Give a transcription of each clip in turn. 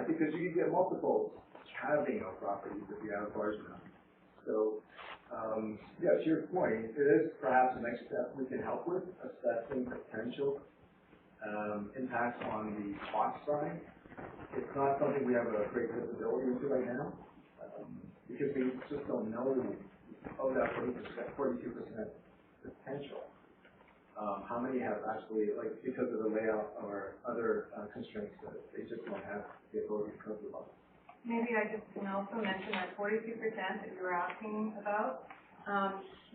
simplified because you can get multiple halving of properties if you have large enough. So, yeah, to your point, it is perhaps the next step we can help with, assessing potential impacts on the cost side. It's not something we have a great visibility into right now, because we just don't know of that 42% potential. How many have actually, like, because of the layout or other constraints that they just don't have the ability to cope with. Maybe I just can also mention that 42% that you were asking about,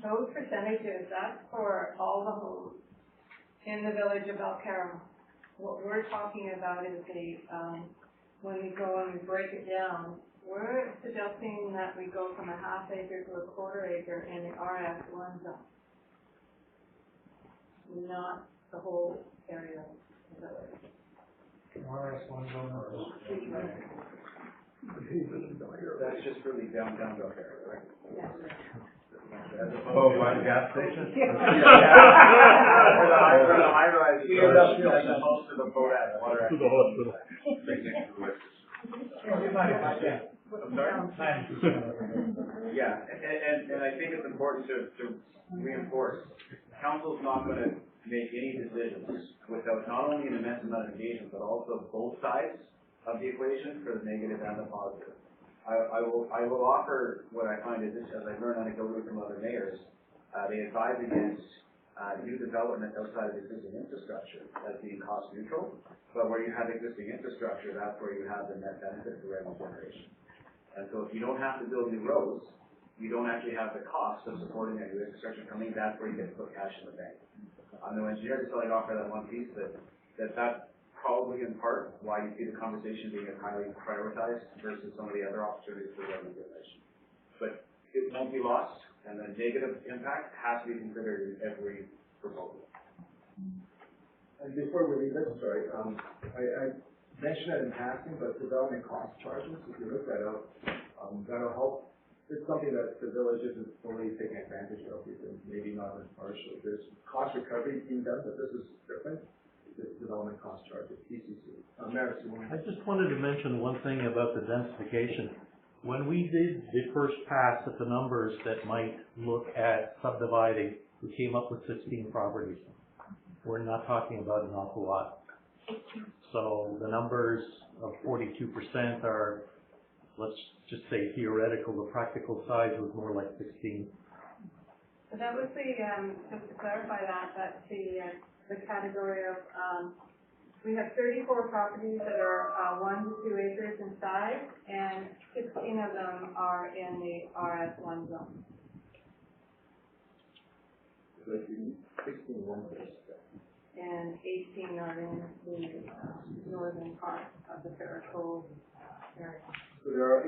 those percentages, that's for all the homes in the village of Belcarra. What we're talking about is the, when we go and we break it down, we're suggesting that we go from a half acre to a quarter acre in the RS1 zone, not the whole area of the village. RS1 zone. That's just really downtown Belcarra, right? Yeah. Oh, by the gas station? For the high rise. Close to the boat at water. To the hospital. Right next to the lift. Yeah, and I think it's important to reinforce, council's not going to make any decisions without not only an immense amount of engagement, but also both sides of the equation for the negative and the positive. I will offer what I find is, as I've learned anecdotally from other mayors, they advise against new development outside of existing infrastructure as being cost neutral, but where you have existing infrastructure, that's where you have the net benefit for revenue generation. And so if you don't have to build new roads, you don't actually have the cost of supporting that new infrastructure coming, that's where you get to put cash in the bank. I'm no engineer, just I'd offer that one piece that's probably in part why you see the conversation being as highly prioritized versus some of the other opportunities for revenue generation. But it won't be lost, and the negative impact has to be considered in every proposal. And before we leave this, sorry, I mentioned that in passing, but development cost charges, if you look that up, that'll help. It's something that the village isn't fully taking advantage of, even maybe not as partially. There's cost recovery being done, but this is different. It's development cost charges, PCC. I just wanted to mention one thing about the densification. When we did the first pass at the numbers that might look at subdividing, we came up with 16 properties. We're not talking about an awful lot. So the numbers of 42% are, let's just say theoretical. The practical size was more like 16. So that was the, just to clarify that, that's the category of, we have 34 properties that are 1 to 2 acres in size, and 16 of them are in the RS1 zone. 16 one place. And 18 are in the northern part of the Ferricove area. So there are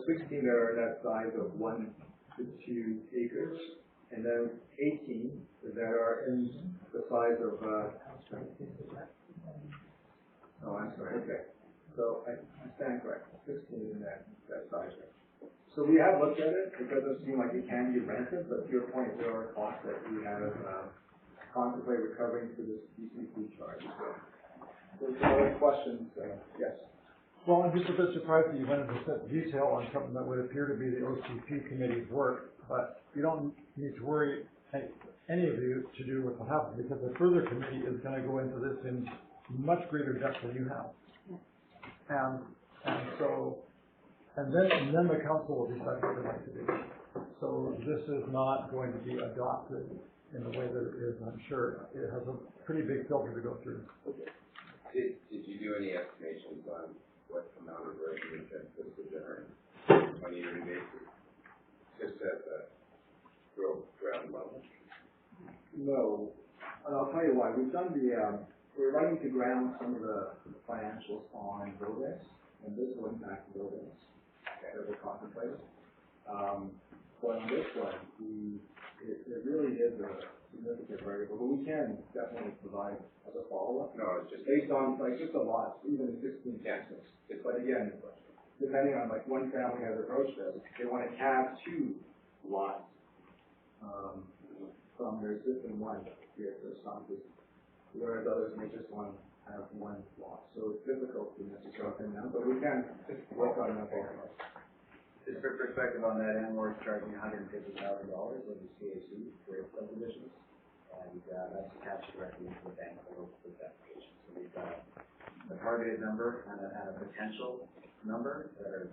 16 that are that size of 1 to 2 acres, and then 18 that are in the size of. Oh, I'm sorry. Okay, so I stand correct. 16 in that size range. So we have looked at it. It doesn't seem like it can be rented, but to your point, there are costs that we have contemplate recovering through this PCC charge. So there's other questions. Yes. Well, I'm just a bit surprised that you went into such detail on something that would appear to be the OCP committee's work, but you don't need to worry, any of you, to do what will happen, because the further committee is going to go into this in much greater depth than you have. And then the council will decide what they'd like to do. So this is not going to be adopted in the way that it is, I'm sure. It has a pretty big filter to go through. Did you do any estimations on what amount of revenue this would generate on a yearly basis? Just at the ground level? No, and I'll tell you why. We've done we're running to ground some of the financials on buildings, and this will impact buildings that we're contemplating. But on this one, it really is a significant variable, but we can definitely provide as a follow-up. No, it's just based on just a lot, even 16 taxes. But again, depending on one family has approached us, they want to have 2 lots from their existing one here for the Stonses, whereas others may just want to have one lot. So it's difficult to necessarily pin down, but we can just work on that. Just for perspective on that, Anmore's charging $150,000 of the CAC for its subdivisions, and that's attached directly into the bank for this application. So we've got a targeted number and a potential number that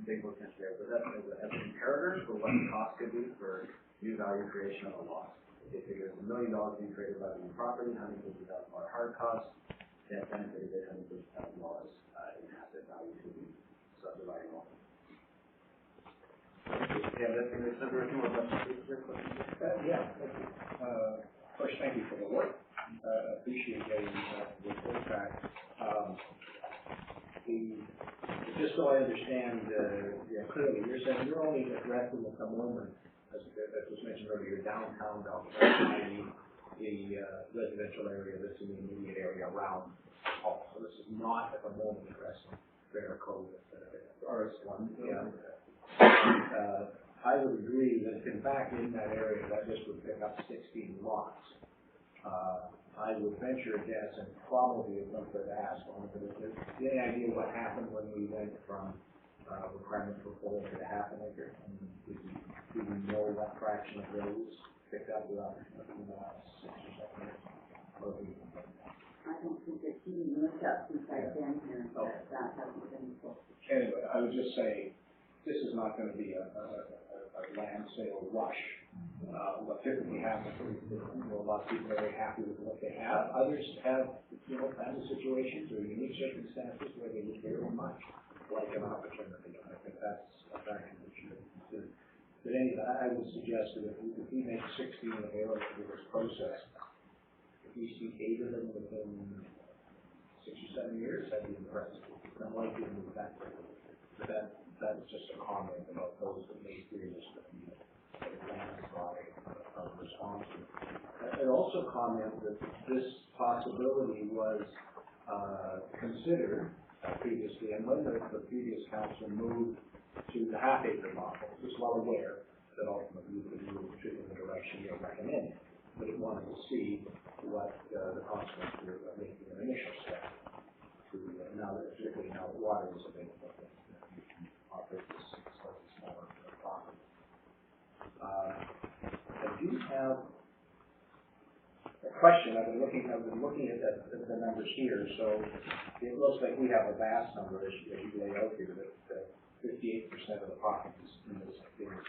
big potential there. But that's as a comparator for what the cost could be for new value creation of a lot. They figure $1 million being created by the new property, $150,000 hard cost, that benefited $150,000 in asset value to the subdividing lot. Yeah, that's in the center of more questions. Yeah, thank you. First, thank you for the work. Appreciate getting the report back. Just so I understand clearly, you're saying you're only addressing at the moment, as was mentioned earlier, downtown Belfast, the residential area that's in the immediate area around. So this is not at the moment addressing Fair Code. RS1. Yeah. I would agree that in fact in that area that just would pick up 16 lots. I would venture a guess and probably a little bit ask on it, but any idea what happened when we went from requirement for full acre to half an acre? Do we know what fraction of those picked up in the last 6 or 7 years? I don't think it's even looked up since I've been here, but that hasn't been so. Anyway, I would just say this is not going to be a land sale rush. What typically happens is a lot of people are very happy with what they have. Others have, family situations or unique circumstances where they would very much like an opportunity. I think that's a factor that you should consider. But anyway, I would suggest that if we make 16 available for this process, if we see 8 of them within 6 or 7 years, that'd be impressive. I'm likely to move that quickly. But that's just a comment about those that may fear this landslide of response. I'd also comment that this possibility was considered previously, and when the previous council moved to the half-acre model, it was well aware that ultimately we would move in the direction you're recommending, but it wanted to see what the consequences of making an initial step to particularly now that water is available. Operate this slightly smaller property. I do have a question. I've been looking at the numbers here. So it looks like we have a vast number, as you lay out here, that 58% of the properties in this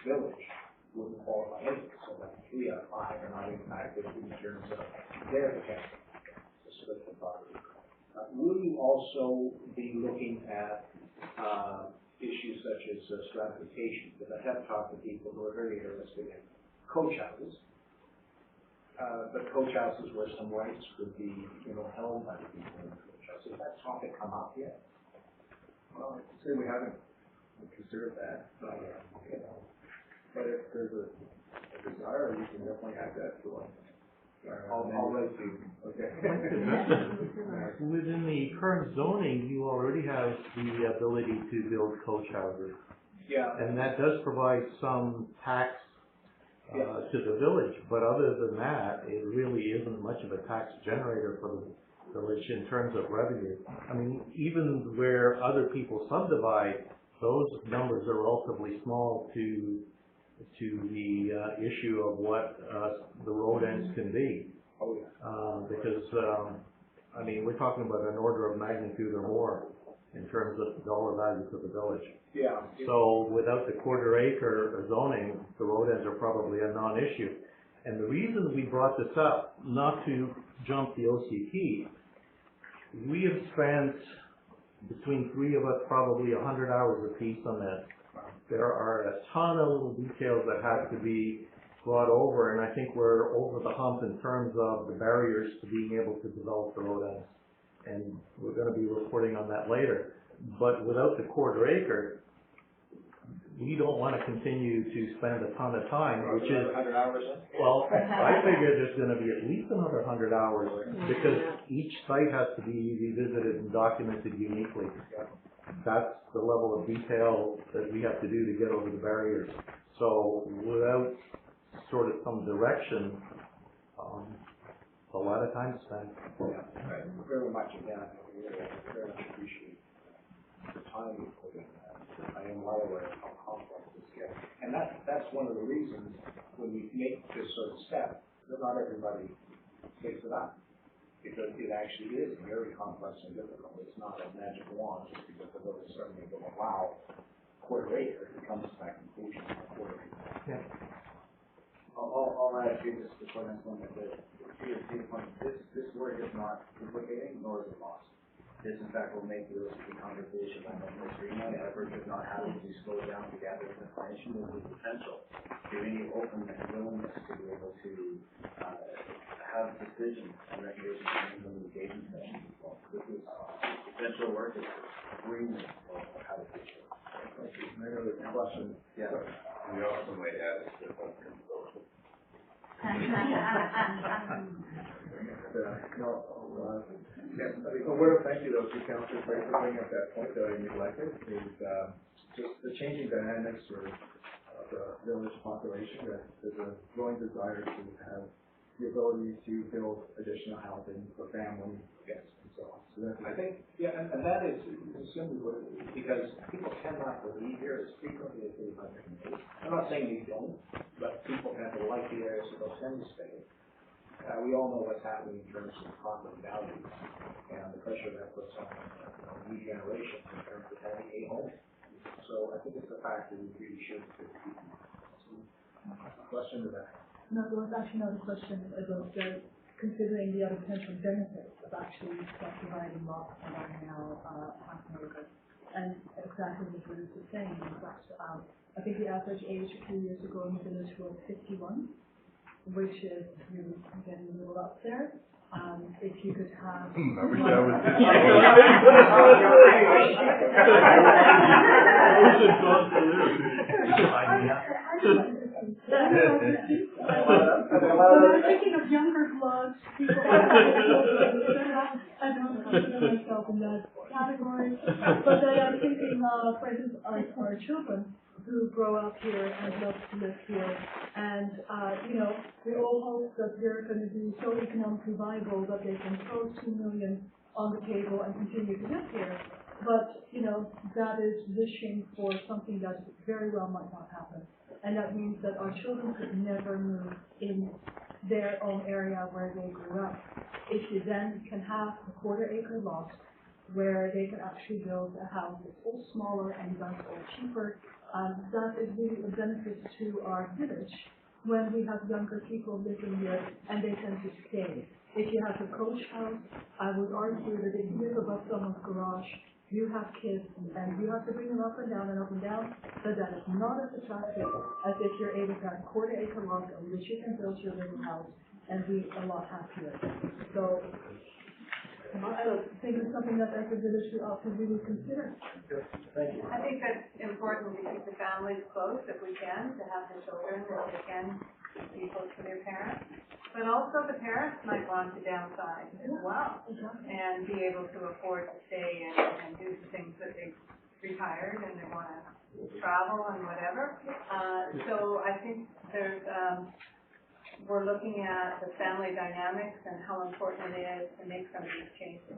village wouldn't qualify anyway. So that 3 out of 5 are not impacted in terms of their potential to split the property. Will you also be looking at issues such as stratification? Because I have talked to people who are very interested in coach houses, but coach houses where some rights could be, held by the people in the coach house. Has that topic come up yet? Well, I'd say we haven't considered that. But if there's a desire, we can definitely add that to one. I'll write to you. Okay. Within the current zoning, you already have the ability to build coach houses. Yeah. And that does provide some tax to the village, but other than that, it really isn't much of a tax generator for the village in terms of revenue. I mean, even where other people subdivide, those numbers are relatively small to the issue of what the road ends can be. Oh, yeah. Because, we're talking about an order of magnitude or more in terms of dollar value to the village. Yeah. So without the quarter acre zoning, the road ends are probably a non-issue. And the reason we brought this up, not to jump the OCP, we have spent between 3 of us probably 100 hours apiece on this. There are a ton of little details that have to be brought over, and I think we're over the hump in terms of the barriers to being able to develop the road ends. And we're going to be reporting on that later. But without the quarter acre, we don't want to continue to spend a ton of time, which is, 100 hours? well, I figure there's going to be at least another 100 hours because each site has to be revisited and documented uniquely. That's the level of detail that we have to do to get over the barriers. So without sort of some direction, a lot of time spent. Very much, again, I very much appreciate the time you put in that. I am well aware of how complex this gets. And that's one of the reasons when we make this sort of step, that not everybody takes it up. Because it actually is very complex and difficult. It's not a magic wand just because the village suddenly will allow quarter acre, it comes to that conclusion of quarter acre. Yeah. I'll add to this before next one, that to your point, this word is not duplicating, nor is it lost. This, in fact, will make the OCP conversation a lot more streamlined. Effort is not having to slow down to gather information. There's the potential to any openness and willingness to be able to have decisions and recommendations from the engagement sessions as well. This is potential work is agreement of how to do it. I know there's a question. Yeah. We also might add a step on your social. A word of thank you though to Councillor Craig for bringing up that point that I neglected is just the changing dynamics for the village population. That there's a growing desire to have the ability to build additional housing for family guests and so on. So that's, I think, yeah, and that is simply what it is, because people tend not to leave here as frequently as they'd like to be. I'm not saying they don't, but people tend to like the area, so they'll tend to stay. We all know what's happening in terms of property values and the pressure that puts on new generations in terms of having a home. So I think it's a factor we really should keep. question to that. No, there was actually another question about considering the other potential benefits of actually subdividing lots that are now half an acre. And exactly what Bruce was saying is that I think the average age a few years ago in the village was 51, which is really getting a little up there. If you could have... I wish I was I'm thinking of younger bloods, people I don't consider myself in that category. But then I'm thinking, for instance, like our children who grow up here and love to live here. And, we all hope that they're going to be so economically viable that they can throw $2 million on the table and continue to live here. But, that is wishing for something that very well might not happen. And that means that our children could never move in their own area where they grew up. If you then can have a quarter acre lot where they can actually build a house that's all smaller and thus all cheaper, that is really a benefit to our village when we have younger people living here and they tend to stay. If you have a coach house, I would argue that if you live above someone's garage, you have kids and you have to bring them up and down, but that is not as attractive as if you're able to have a quarter acre lot on which you can build your little house and be a lot happier. So I think it's something that as a village we ought to really consider. Thank you. I think that's important to keep the families close if we can, to have the children if they can be close to their parents. But also the parents might want to downsize as well and be able to afford to stay and do the things that they've retired and they want to travel and whatever. So I think there's, we're looking at the family dynamics and how important it is to make some of these changes.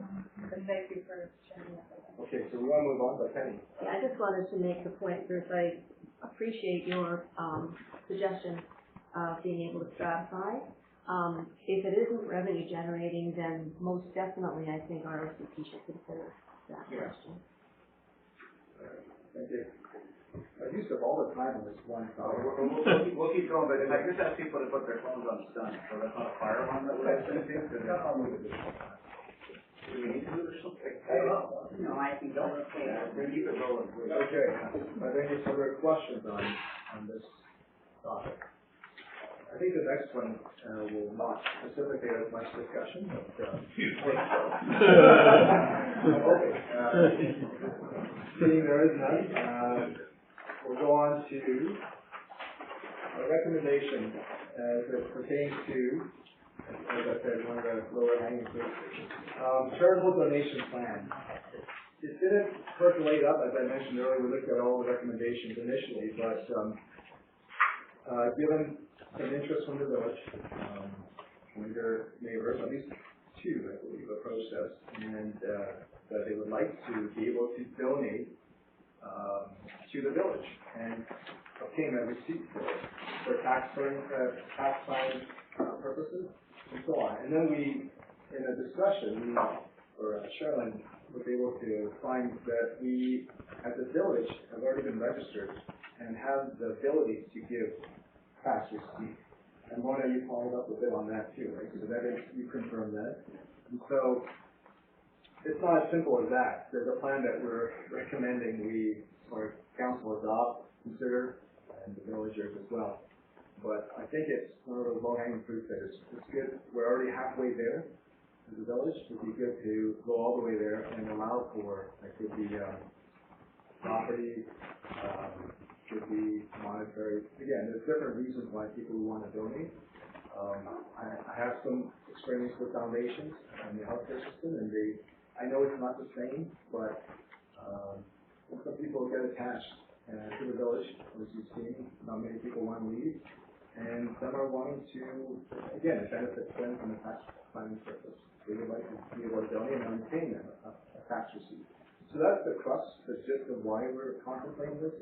So thank you for sharing that. Okay, so we want to move on to Penny. Yeah, I just wanted to make the point, Bruce, I appreciate your suggestion of being able to stratify. If it isn't revenue generating, then most definitely I think our OCP should consider that question. Thank you. Use of all the time on this one topic. We'll keep going, but I just ask people to put their phones on stun, so that's not a fire alarm that we're listening to. Do we need to do this something? No, I think that's okay. Then keep it rolling. Okay, are there any further questions on this topic? I think the next one will not facilitate as much discussion, but seeing there is none, we'll go on to a recommendation as it pertains to, as I said, one of the lower hanging fruits, charitable donation plan. It didn't percolate up, as I mentioned earlier. We looked at all the recommendations initially, but given some interest from the village, one of your neighbors, at least two, I believe, approached us, and that they would like to be able to donate to the village and obtain a receipt for tax planning purposes and so on. And then we, in a discussion, Sherilyn was able to find that we, as a village, have already been registered and have the ability to give tax receipts. And Mona, you followed up a bit on that too, right? So that is, you confirmed that. And so it's not as simple as that. There's a plan that we're recommending our council adopt, consider, and the villagers as well. But I think it's one of those low-hanging fruits that it's good. We're already halfway there as a village. It'd be good to go all the way there and allow for, like, could be property, could be monetary. Again, there's different reasons why people want to donate. I have some experience with foundations and the healthcare system, and I know it's not the same, but some people get attached to the village, as you've seen. Not many people want to leave, and some are wanting to, again, it benefits them from a tax planning purpose. They would like to be able to donate and maintain a tax receipt. So that's the crux, the gist of why we're contemplating this.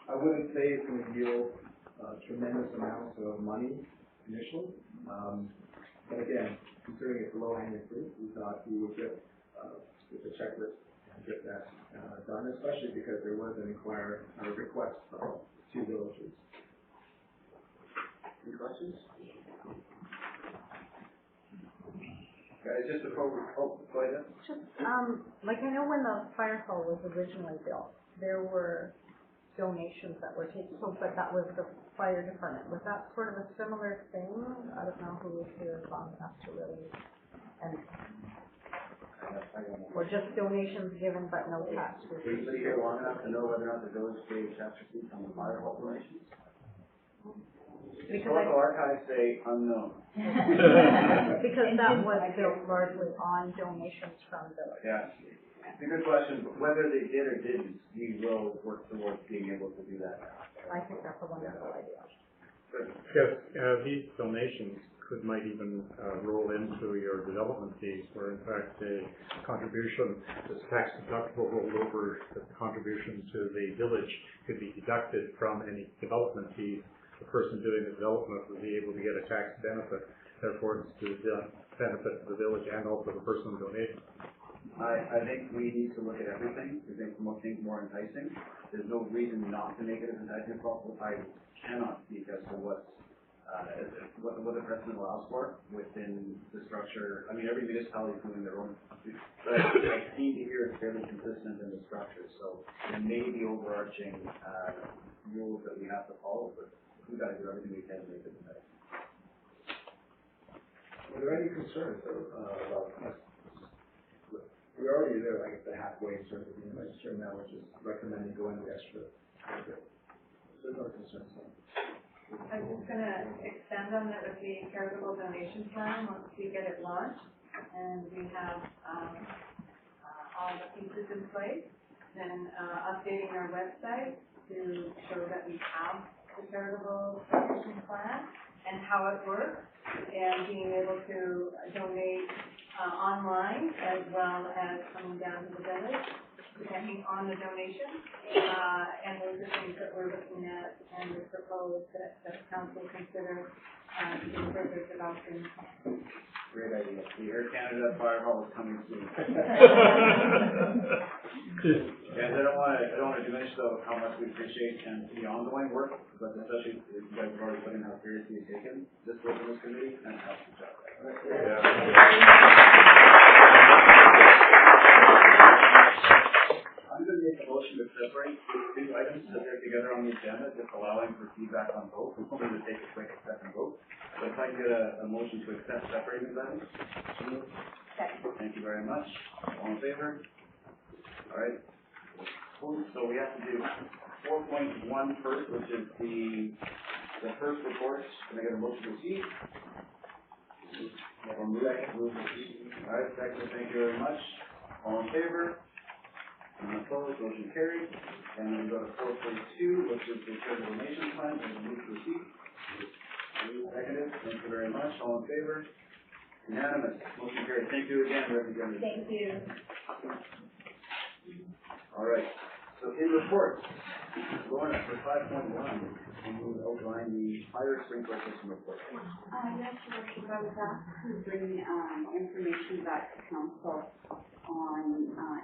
I wouldn't say it's going to yield tremendous amounts of money initially, but again, considering it's a low-hanging fruit, we thought we would get the checklist and get that done, especially because there was an request from 2 villagers. Any questions? Just before we go ahead. Just, like I know when the fire hall was originally built, there were donations that were taken, but that was the fire department. Was that sort of a similar thing? I don't know who was here long enough to really, and or just donations given but no tax receipts. Were you here long enough to know whether or not the village gave tax receipts on the fire hall donations? Historical archives say unknown. Because that was built largely on donations from the village. Yeah, it's a good question, but whether they did or didn't, we will work towards being able to do that. I think that's a wonderful idea. Because these donations might even roll into your development fees, where in fact the contribution that's tax deductible rolled over, the contribution to the village could be deducted from any development fees. The person doing the development would be able to get a tax benefit. Therefore, it's to the benefit of the village and also the person donating. I think we need to look at everything to make things more enticing. There's no reason not to make it as enticing as possible. I cannot speak as to what the precedent allows for within the structure. I mean, every municipality is doing their own, but I seem to hear it's fairly consistent in the structure. So there may be overarching rules that we have to follow, but we've got to do everything we can to make it enticing. Are there any concerns about us? We're already there, like at the halfway in terms of being registered now, which is recommending going the extra. There's no concerns. I'm just going to extend on that with the charitable donation plan once we get it launched and we have all the pieces in place. Then updating our website to show that we have the charitable donation plan and how it works, and being able to donate online as well as coming down to the village, depending on the donation. And those are things that we're looking at and we propose that the council consider to do further development. Great idea. The Air Canada Fire Hall is coming soon. Guys, I don't want to diminish though how much we appreciate and the ongoing work, but especially if you guys have already put in how seriously you've taken this work in this committee, fantastic job. I'm going to make a motion to separate these 2 items so they're together on the agenda, just allowing for feedback on both. We're going to take a quick second vote. So if I can get a motion to accept separating these items. Thank you very much. All in favor? All right. So we have to do 4.1 first, which is the first report. Can I get a motion to receive? Move receive. All right, second. Thank you very much. All in favor? Opposed? Motion carried. And then we go to 4.2, which is the charitable donation plan. And move to receive. Seconded, thank you very much, all in favor? Unanimous, motion carried, thank you again, Representative. Thank you. All right, so in reports, Lorna, for 5.1, we will outline the fire sprinkler system report. Yes, Your Worship, I was asked to bring information back to council on,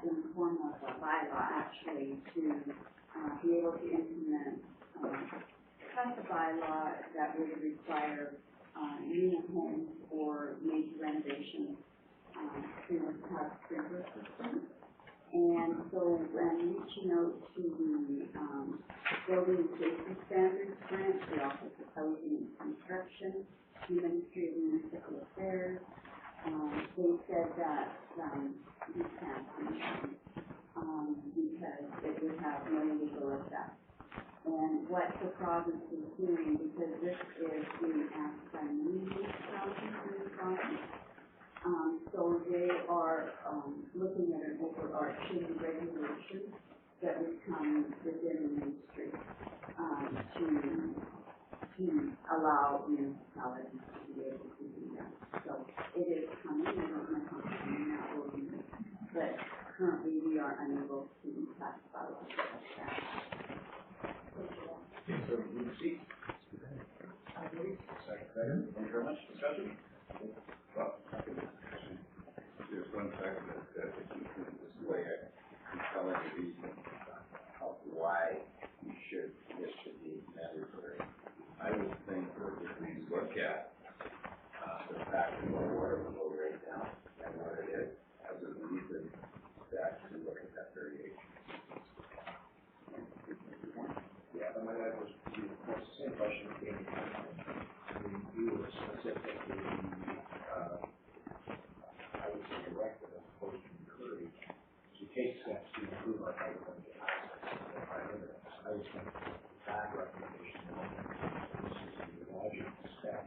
in the form of a bylaw, actually, to be able to implement, pass a bylaw that would require unit homes or major renovations to have sprinkler systems. And so when reaching out to the Building and Safety Standards Branch, the Office of Housing and Construction, the Ministry of Municipal Affairs, they said that we can't do that because it would have no legal effect. And what the province is doing, because this is being asked by municipalities in the province, so they are looking at an overarching regulation that would come within the ministry to allow municipalities to be able to do that. So it is coming. I don't know how soon that will be, but currently we are unable to pass bylaws like that. So, you see? Second. Thank you very much. Discussion? Well, there's one fact that if you put it this way, I'm telling the reason of why this should be mandatory. I would think that if we look at the fact that the water flow right now and what it is, as a reason to actually look at that variation. Yeah, and that was the same question again. We were specifically, I would say directed as opposed to encouraged to take steps to improve our hydrological access. I would think that recommendation is the logical step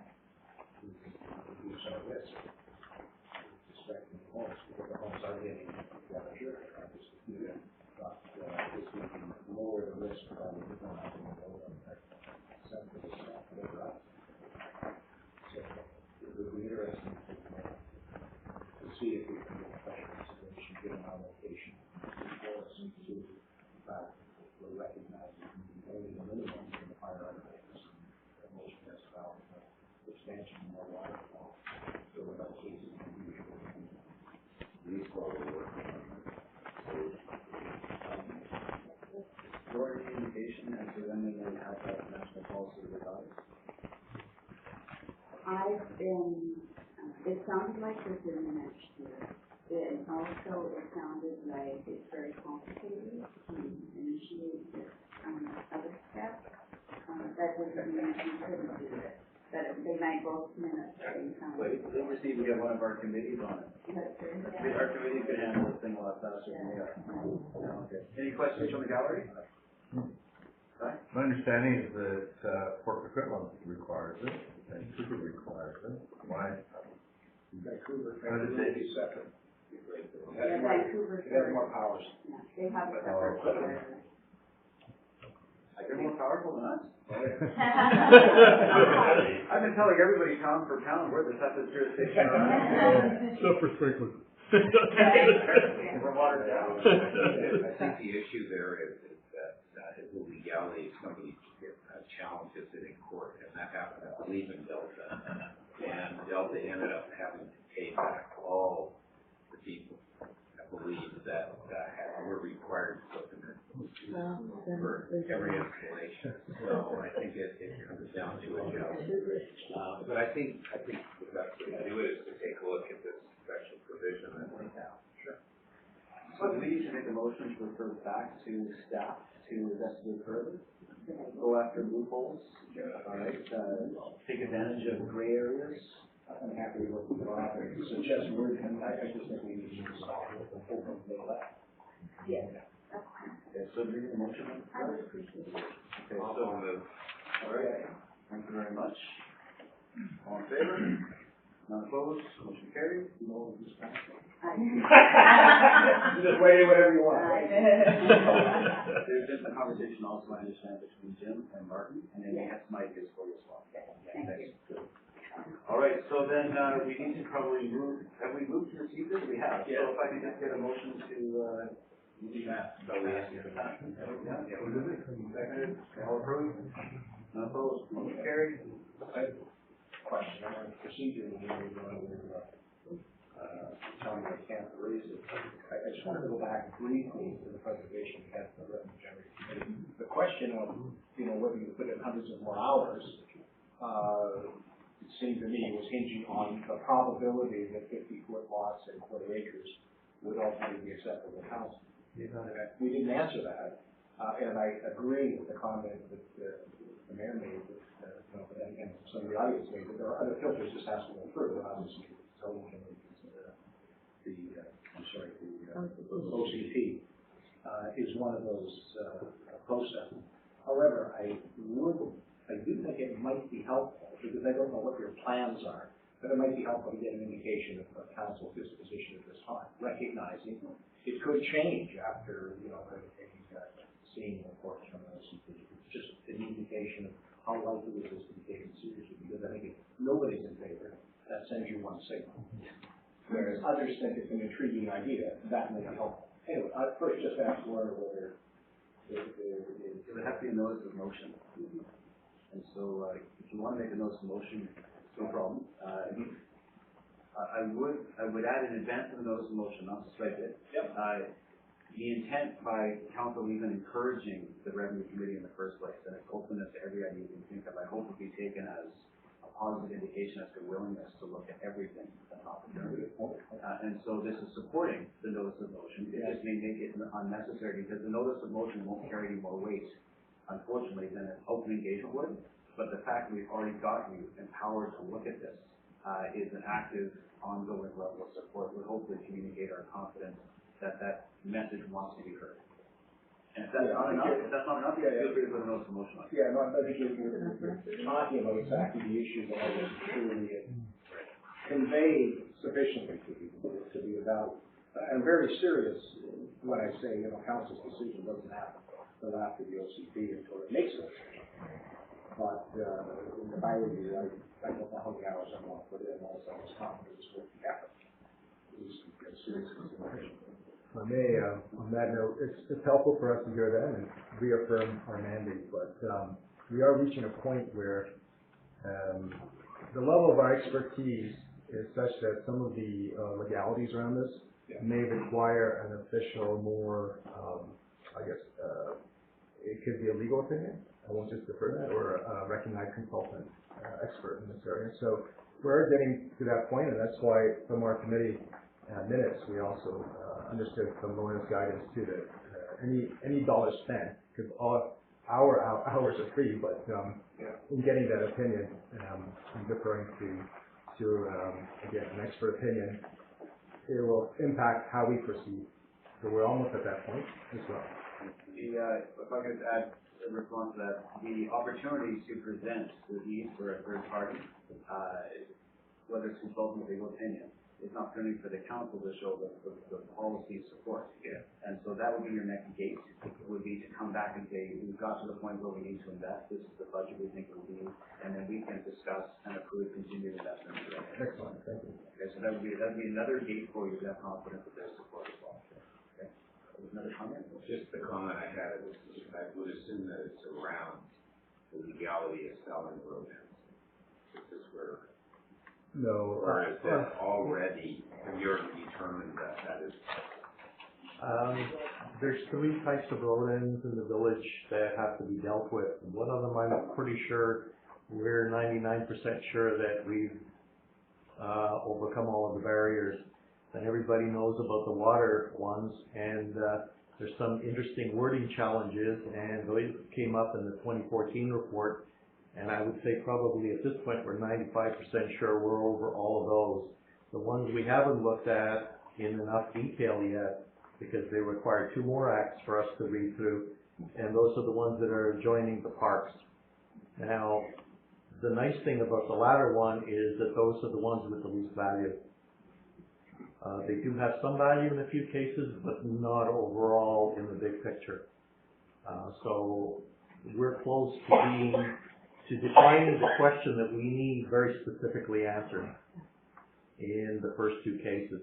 to reduce our risk with respect to the homes, because the homes are getting larger, obviously. But this would lower the risk of having to build on that center of the staff over us. So it would be interesting to see if we can get a special consideration given our location for us to we're recognizing only the minimums in the fire elevators and most municipalities have substantial more water flow. So in that case, it's unusual. These calls are working on that. Your communication as to when they may have that national policy revised? I've been, it sounded like within the next year. And also it sounded like it's very complicated to initiate this other step. That doesn't mean you couldn't do it, but they might both come in at the same time. Wait, they just need to get one of our committees on it. Our committee could handle this thing a lot faster than we are. Okay. Any questions from the gallery? Right. My understanding is that Port Coquitlam requires it, and Vancouver requires it. Why? Vancouver, How did they be separate? Yeah, Vancouver. They have more powers. Yeah, they have a separate board. They're more powerful than us. I've been telling everybody town for town where the toughest jurisdiction are. So for sprinklers. We're watered down. I think the issue there is that the legality of somebody challenges it in court, and that happened, I believe, in Delta. And Delta ended up having to pay back all the people, I believe, that were required to put them in for every installation. So I think it comes down to a judge. But I think the best way to do it is to take a look at this special provision that we have. Sure. So we need to make a motion to refer back to staff to investigate further, go after loopholes, all right, take advantage of gray areas. I'm happy with the law. Suggest word, and I just think we need to stop with the open middle left. Yes. Okay, so do you need a motion? I would appreciate it. Okay, so moved. All right, thank you very much. All in favor? None opposed? Motion carried. No discussion. Just wait, whatever you want. There's been a conversation also, I understand, between Jim and Martin, and then yes, Mike is for you as well. Thank you. then, we need to probably move, have we moved to receive this? We have. Yeah. So if I could just get a motion to, do that. So we ask you for that. Yeah, we move it. Seconded. All approved? None opposed? Motion carried. Question on the procedure, when we're going to, tell me I can't raise it. I just wanted to go back briefly to the presentation we had for the revenue generating committee. The question of, whether you put in hundreds of more hours, it seemed to me was hinging on the probability that 50-foot lots and quarter acres would ultimately be acceptable to council. We didn't answer that, and I agree with the comment that the mayor made, but then again, some of the audience made, that there are other filters this has to go through, and obviously, zoning committees, the OCP is one of those processes. However, I do think it might be helpful, because I don't know what your plans are, but it might be helpful to get an indication of council's disposition at this time, recognizing it could change after, seeing reports from the OCP. Just an indication of how likely it is to be taken seriously, because I think if nobody's in favor, that sends you one signal. Whereas others think it's an intriguing idea, that may be helpful. Anyway, I first just asked Warner whether It would have to be a notice of motion. And so, if you want to make a notice of motion, no problem. I would add in advance of the notice of motion, not to strike it. Yep. The intent by council even encouraging the revenue committee in the first place, and its openness to every idea you can think of, I hope would be taken as a positive indication as to willingness to look at everything as an opportunity. And so this is supporting the notice of motion. It just may make it unnecessary, because the notice of motion won't carry any more weight, unfortunately, than an open engagement would. But the fact that we've already got you empowered to look at this is an active, ongoing level of support. Would hopefully communicate our confidence that that message wants to be heard. And if that's not enough, feel free to put a notice of motion on it. Yeah, no, I think you're talking about exactly the issue that I wasn't sure we had conveyed sufficiently to people to be about. I'm very serious when I say, council's decision doesn't happen until after the OCP, until it makes a decision. But, if I were you, I don't know how many hours I want to put in, unless I was confident it's worth the effort. At least a serious consideration. If I may, on that note, it's helpful for us to hear that and reaffirm our mandate, but we are reaching a point where the level of our expertise is such that some of the legalities around this may require an official, more, it could be a legal opinion, I won't just defer that, or a recognized consultant, expert in this area. So we're getting to that point, and that's why from our committee minutes, we also understood from Lauren's guidance too that any dollar spent, because all our hours are free, but in getting that opinion, I'm deferring to again an expert opinion, it will impact how we proceed. So we're almost at that point as well. If I could add in response to that, the opportunity to present the need for a third party, whether it's consultant or legal opinion, it's an opportunity for the council to show the policy support. Yeah. And so that would be your next gate, would be to come back and say, we've got to the point where we need to invest, this is the budget we think it will be, and then we can discuss and approve continued investment. Excellent, thank you. Okay, so that would be another gate for you to have confidence that there's support as well. Okay. Another comment? Just the comment I had, I would assume that it's around the legality of selling road ends. This is where. No. Or is that already, have you already determined that is? There's three types of road ends in the village that have to be dealt with. One of them, I'm pretty sure, we're 99% sure that we've overcome all of the barriers. And everybody knows about the water ones, and there's some interesting wording challenges, and those came up in the 2014 report. And I would say probably at this point we're 95% sure we're over all of those. The ones we haven't looked at in enough detail yet, because they require 2 more acts for us to read through, and those are the ones that are adjoining the parks. Now, the nice thing about the latter one is that those are the ones with the least value. They do have some value in a few cases, but not overall in the big picture. So we're close to defining the question that we need very specifically answered. in the first two cases.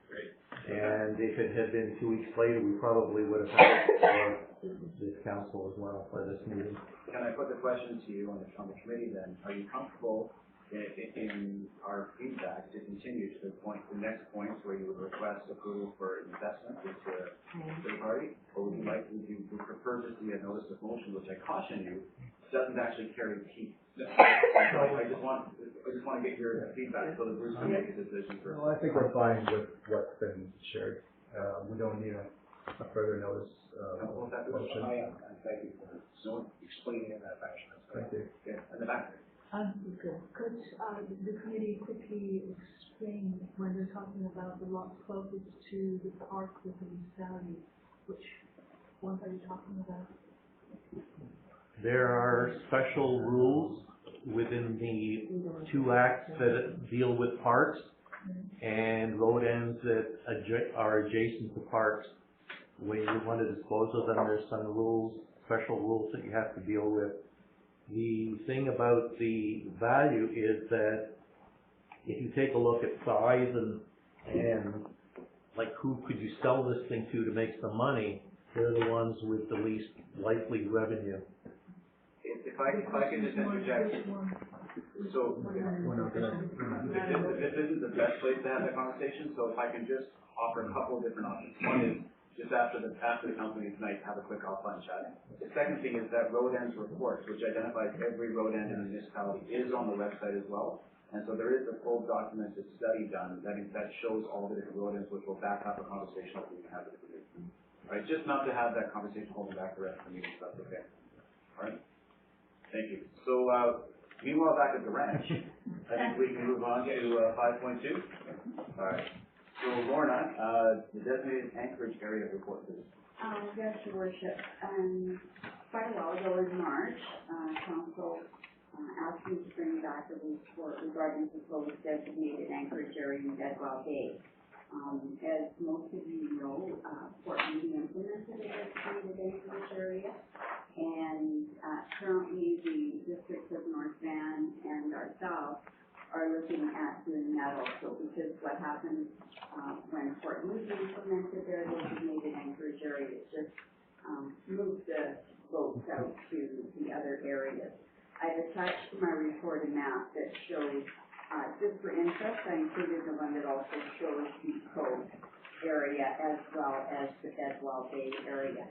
Great. And if it had been 2 weeks later, we probably would have had it for this council as well, for this meeting. Can I put the question to you on the committee then? Are you comfortable in our feedback to continue to the next point where you would request approval for investment into a third party? Or would you prefer just to be a notice of motion, which I caution you, doesn't actually carry teeth? I just want to get your feedback so that Bruce can make a decision first. Well, I think we're fine with what's been shared. We don't need a further notice, motion. I thank you for explaining it in that fashion. Thank you. Yeah, in the back. Could the committee quickly explain when they're talking about the lots closest to the park within Sally, which ones are you talking about? There are special rules within the two acts that deal with parks and road ends that are adjacent to parks. When you want to dispose of them, there's some rules, special rules that you have to deal with. The thing about the value is that if you take a look at size and like who could you sell this thing to make some money, they're the ones with the least likely revenue. If I can just interject, so this isn't the best place to have that conversation, so if I can just offer a couple of different options. One is just after the company tonight, have a quick offline chat. The second thing is that road ends report, which identifies every road end in the municipality, is on the website as well. And so there is a full documented study done that shows all the different road ends, which will back up a conversation that we can have with the community. All right, just not to have that conversation holding back the rest of the meeting, so that's okay. All right, thank you. So meanwhile, back at the ranch, I think we can move on to 5.2. All right. So Lorna, the designated anchorage area report, please. Yes, Your Worship. Quite a while ago in March, Council asked me to bring back a report regarding the proposed designated anchorage area in Bedwell Bay. As most of you know, Port Moody implemented a designated anchorage area, and currently the districts of North Van and ourselves are looking at doing that also, because what happened when Port Moody implemented their designated anchorage area, it just moved the boats out to the other areas. I've attached to my report a map that shows, just for interest, I included the one that also shows the Cove area as well as the Bedwell Bay area.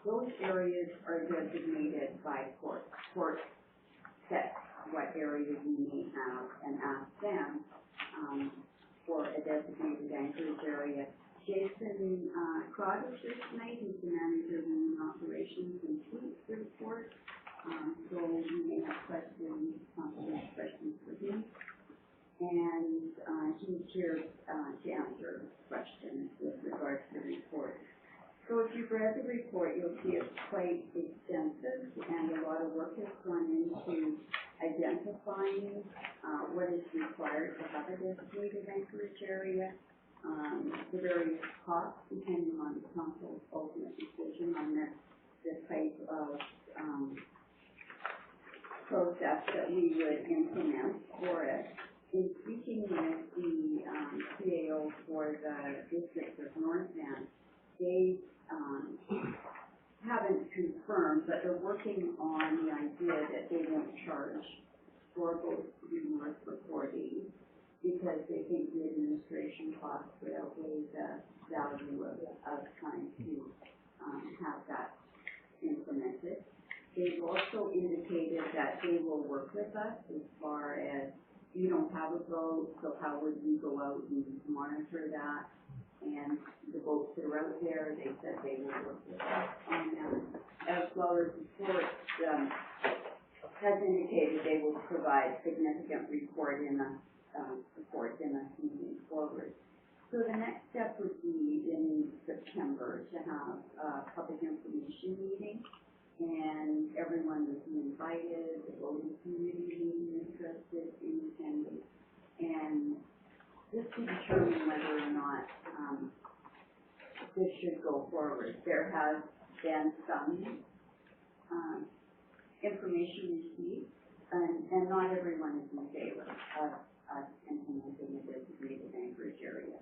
Those areas are designated by port. Port sets what area we may have and ask them for a designated anchorage area. Jason Crowder is here tonight. He's the manager of marine operations and fleet for the port. So you may have questions for him. And he's here to answer questions with regards to the report. So if you've read the report, you'll see it's quite extensive, and a lot of work has gone into identifying what is required to have a designated anchorage area, the various costs depending on the council's ultimate decision on the type of process that we would implement for it. In speaking with the CAO for the district of North Van, they haven't confirmed, but they're working on the idea that they won't charge for boats to be moored for 4 days, because they think the administration costs would outweigh the value of trying to have that implemented. They've also indicated that they will work with us as far as, you don't have a boat, so how would you go out and monitor that? And the boats that are out there, they said they will work with us on that, as well as the port has indicated they will provide significant support in us moving forward. So the next step would be in September to have a public information meeting, and everyone would be invited, the voting community may be interested in attending, and this to determine whether or not this should go forward. There has been some information received, and not everyone is in favor us implementing a designated anchorage area.